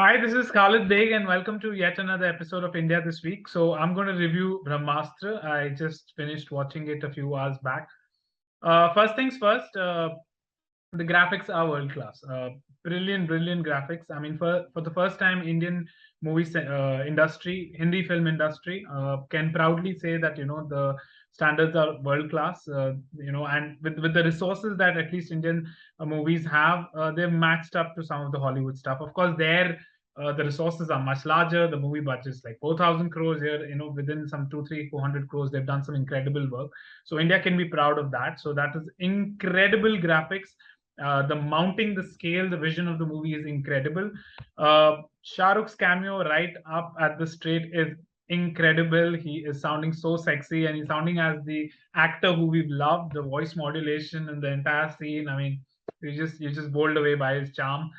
Hi, this is Khalid Baig, and welcome to yet another episode of India This Week. So, I'm going to review Brahmastra. I just finished watching it a few hours back. First things first, the graphics are world class. Brilliant graphics. I mean, for the first time, Indian industry, Hindi film industry, can proudly say that the standards are world class. And with the resources that at least Indian movies have, they've matched up to some of the Hollywood stuff. Of course, the resources are much larger. The movie budget is like 4,000 crores here. Within some 400 crores, they've done some incredible work. So India can be proud of that. So that is incredible graphics. The mounting, the scale, the vision of the movie is incredible. Shah Rukh's cameo right up at the straight is incredible. He is sounding so sexy, and he's sounding as the actor who we've loved. The voice modulation and the entire scene. I mean, you're just bowled away by his charm.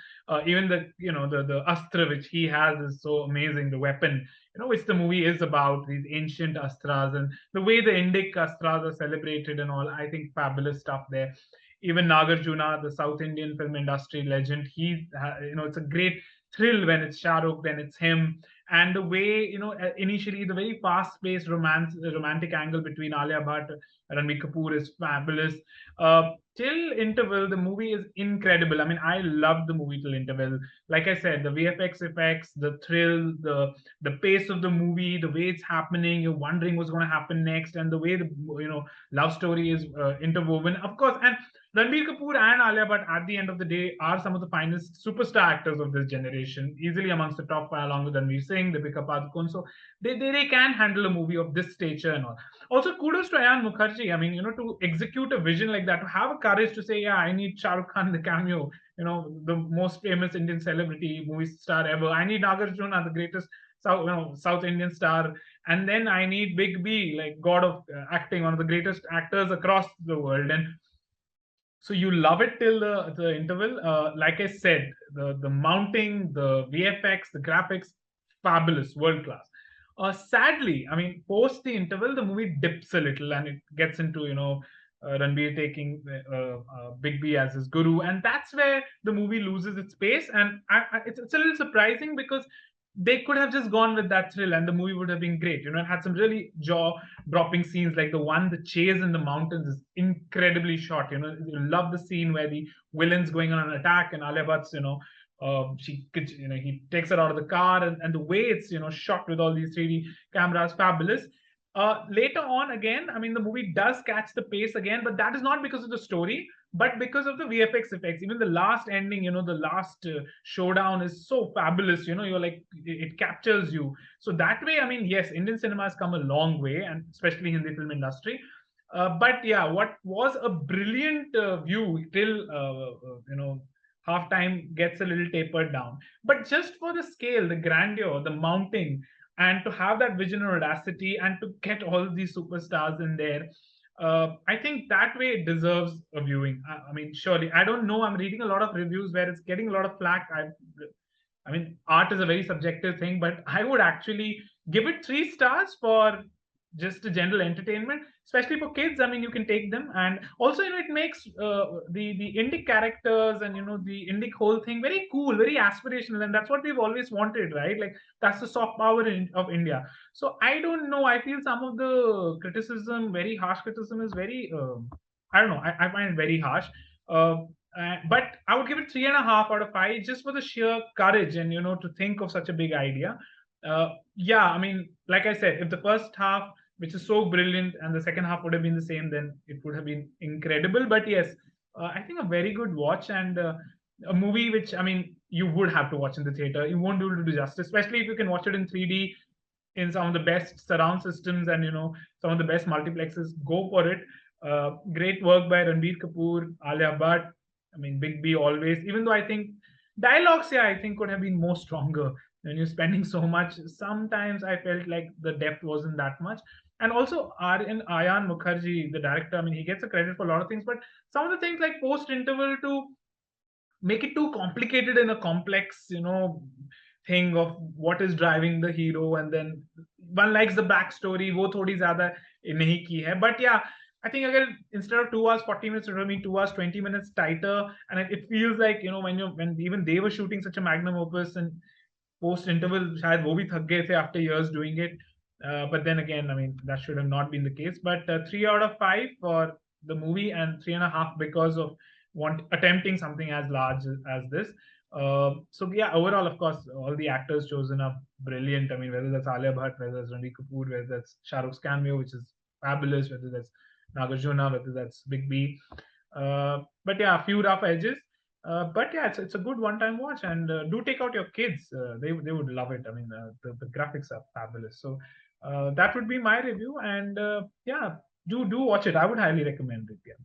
Even the astra which he has is so amazing. The weapon, which the movie is about, these ancient astras, and the way the Indic astras are celebrated and all. I think fabulous stuff there. Even Nagarjuna, the South Indian film industry legend, it's a great thrill when it's Shah Rukh, then it's him, and the way initially the very fast-paced romantic angle between Alia Bhatt and Ranbir Kapoor is fabulous. Till interval, the movie is incredible. I mean, I love the movie till interval. Like I said, the VFX effects, the thrill, the pace of the movie, the way it's happening, you're wondering what's going to happen next, and the way the love story is interwoven, of course. And Ranbir Kapoor and Alia Bhatt, at the end of the day, are some of the finest superstar actors of this generation, easily amongst the top five, along with Ranveer Singh, Deepika Padukone. So they can handle a movie of this stature and all. Also, kudos to Ayan Mukherjee. I mean, to execute a vision like that, to have a courage to say, yeah, I need Shah Rukh Khan, the cameo, the most famous Indian celebrity movie star ever. I need Nagarjuna, the greatest South Indian star, and then I need Big B, like god of acting, one of the greatest actors across the world. And so you love it till the interval. Like I said, the mounting, the VFX, the graphics, fabulous, world class. Sadly, I mean, post the interval, the movie dips a little and it gets into Ranbir taking Big B as his guru, and that's where the movie loses its pace. And it's a little surprising because they could have just gone with that thrill and the movie would have been great. It had some really jaw dropping scenes, like the chase in the mountains is incredibly shot. You love the scene where the villain's going on an attack and Alia Bhatt's, he takes her out of the car, and the way it's shot with all these 3D cameras, fabulous. Later on, again, I mean, the movie does catch the pace again, but that is not because of the story, but because of the VFX effects. Even the last ending, the last showdown is so fabulous. You're like, it captures you. So that way, I mean, yes, Indian cinema has come a long way, and especially in the film industry. But yeah, what was a brilliant view till halftime gets a little tapered down. But just for the scale, the grandeur, the mounting, and to have that vision and audacity, and to get all these superstars in there, I think that way it deserves a viewing. I mean, surely, I don't know. I'm reading a lot of reviews where it's getting a lot of flack. I mean, art is a very subjective thing, but I would actually give it 3 stars for just a general entertainment, especially for kids. I mean, you can take them, and also it makes the Indic characters and the Indic whole thing very cool, very aspirational, and that's what we've always wanted, right? Like that's the soft power of India. So I don't know. I feel some of the criticism, very harsh criticism, is very. I don't know. I find it very harsh. Uh, but I would give it 3.5 out of 5 just for the sheer courage and to think of such a big idea. Yeah, I mean, like I said, if the first half, which is so brilliant, and the second half would have been the same, then it would have been incredible. But yes, I think a very good watch, and a movie which, I mean, you would have to watch in the theater. You won't be able to do justice, especially if you can watch it in 3D in some of the best surround systems and some of the best multiplexes. Go for it. Great work by Ranbir Kapoor, Alia Bhatt. I mean, Big B always. Even though I think dialogues, yeah, I think could have been more stronger. When you're spending so much, sometimes I felt like the depth wasn't that much. And also, Ayan Mukherjee, the director, I mean, he gets a credit for a lot of things, but some of the things like post interval to make it too complicated in a complex thing of what is driving the hero, and then one likes the backstory, वो थोड़ी ज़्यादा नहीं की है. But yeah, I think again, instead of 2 hours 40 minutes, it would have been 2 hours 20 minutes tighter. And it feels like when even they were shooting such a magnum opus, and post interval शायद वो भी थक गए थे after years doing it. But then again, I mean, that should have not been the case. But 3 out of 5 for the movie, and 3.5 because of attempting something as large as this. So yeah, overall, of course, all the actors chosen are brilliant. I mean, whether that's Alia Bhatt, whether that's Ranbir Kapoor, whether that's Shah Rukh's cameo, which is fabulous, whether that's Nagarjuna, whether that's Big B. But yeah, a few rough edges. But yeah, it's a good one-time watch, and do take out your kids. They would love it. I mean, the graphics are fabulous. So that would be my review, and yeah, do watch it. I would highly recommend it. Yeah.